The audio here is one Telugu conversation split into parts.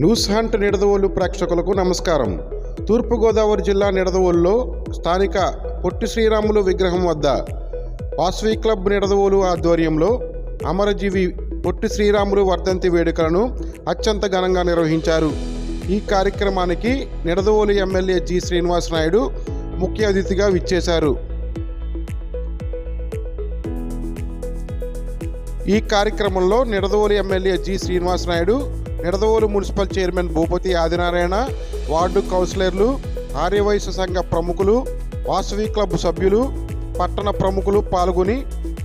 న్యూస్ హంట్ నిడదవోలు ప్రేక్షకులకు నమస్కారం. తూర్పుగోదావరి జిల్లా నిడదవోలులో స్థానిక పొట్టి శ్రీరాములు విగ్రహం వద్ద వాసవి క్లబ్ నిడదవోలు ఆధ్వర్యంలో అమరజీవి పొట్టి శ్రీరాములు వర్ధంతి వేడుకలను అత్యంత ఘనంగా నిర్వహించారు. ఈ కార్యక్రమానికి నిడదవోలు ఎమ్మెల్యే జి శ్రీనివాస్ నాయుడు ముఖ్య అతిథిగా విచ్చేశారు. ఈ కార్యక్రమంలో Nidadavolu MLA G Srinivas Naidu, Nidadavolu municipal chairman Bhupathi Adinarayana, ward కౌన్సిలర్లు, ఆర్యవైశ్య సంఘ ప్రముఖులు, వాసవి క్లబ్ సభ్యులు, పట్టణ ప్రముఖులు పాల్గొని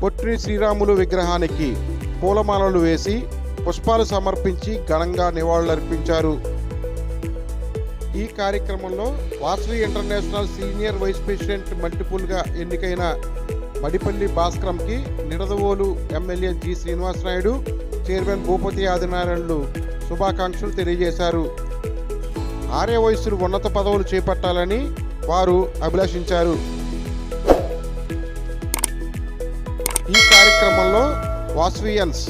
పొట్టి శ్రీరాములు విగ్రహానికి పూలమాలలు వేసి పుష్పాలు సమర్పించి ఘనంగా నివాళులర్పించారు. ఈ కార్యక్రమంలో Vasavi international senior vice president మల్టిపుల్గా ఎన్నికైన మడిపల్లి భాస్కరంకి Nidadavolu MLA G Srinivas Naidu, chairman Bhupathi ఆదినారాయణలు శుభాకాంక్షలు తెలియజేశారు. ఆర్యవైశ్యులు ఉన్నత పదవులు చేపట్టాలని వారు అభిలాషించారు. ఈ కార్యక్రమంలో వాసవియన్స్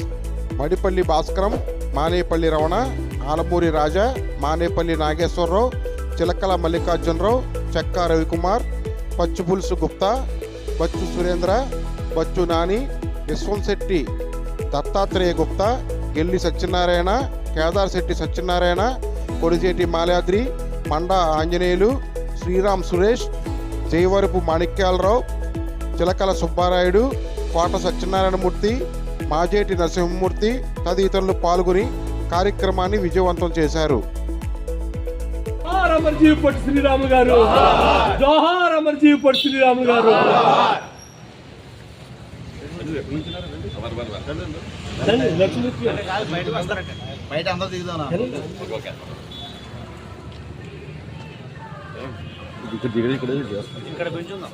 మడిపల్లి భాస్కరం, మానేపల్లి రమణ, ఆలమూరి రాజా, మానేపల్లి నాగేశ్వరరావు, చిలకల మల్లికార్జునరావు, చెక్కా రవికుమార్, పచ్చుపులుసు గుప్తా, బచ్చు సురేంద్ర, బచ్చు నాని, విశ్వంశెట్టి దత్తాత్రేయ గుప్తా, గెల్లి సత్యనారాయణ, కేదార్ శెట్టి సత్యనారాయణ, కొడిచేటి మాల్యాద్రి, మండా ఆంజనేయులు, శ్రీరామ్ సురేష్, జయవరపు మాణిక్యాలరావు, చిలకల సుబ్బారాయుడు, కోట సత్యనారాయణమూర్తి, మాజేటి నరసింహమూర్తి తదితరులు పాల్గొని కార్యక్రమాన్ని విజయవంతం చేశారు. అమరజీవి పొట్టి శ్రీరాములు గారు, జోహార్ అమరజీవి పొట్టి శ్రీరాములు గారు. బయట అందరూ దిగుదాం. ఇక్కడ పెంచుందాం.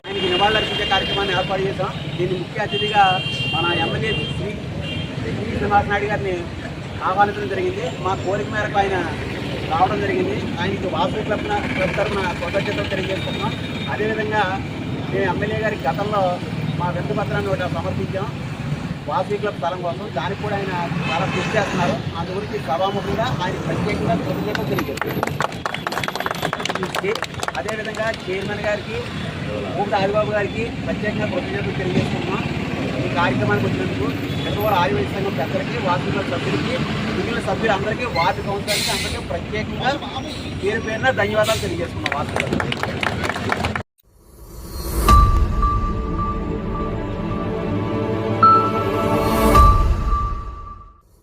ఆయనకి నివాళులర్పించే కార్యక్రమాన్ని ఏర్పాటు చేశాం. దీన్ని ముఖ్య అతిథిగా మన ఎమ్మెల్యే శ్రీ శ్రీనివాస్ నాయుడు గారిని ఆహ్వానించడం జరిగింది. మా కోరిక మేరకు ఆయన రావడం జరిగింది. ఆయనకి వాసవి క్లబ్ తరఫున కృతజ్ఞతలు తెలియజేస్తున్నాం. అదేవిధంగా మేము ఎమ్మెల్యే గారికి గతంలో మా విందుపత్రాన్ని ఒకటి సమర్పించాం వాసవి క్లబ్ స్థలం కోసం. దానికి కూడా ఆయన చాలా కృషి చేస్తున్నారు. అందు గురించి సభాముఖంగా ఆయన ప్రత్యేకంగా కృతజ్ఞతలు తెలియజేస్తున్నారు. అదేవిధంగా చైర్మన్ గారికి, భూపతి ఆదిబాబు గారికి ప్రత్యేకంగా కృతజ్ఞతలు తెలియజేస్తున్నాం. ఈ కార్యక్రమానికి వచ్చినందుకు నిడదవోలు ఆర్యవైశ్య సంఘం పెద్దలకి, వాసవి క్లబ్ సభ్యులకి, మిగిలిన సభ్యులందరికీ, వార్డు కౌన్సిలర్కి అందరికీ ప్రత్యేకంగా పేరు పేరున ధన్యవాదాలు తెలియజేస్తున్నాం. వాసవి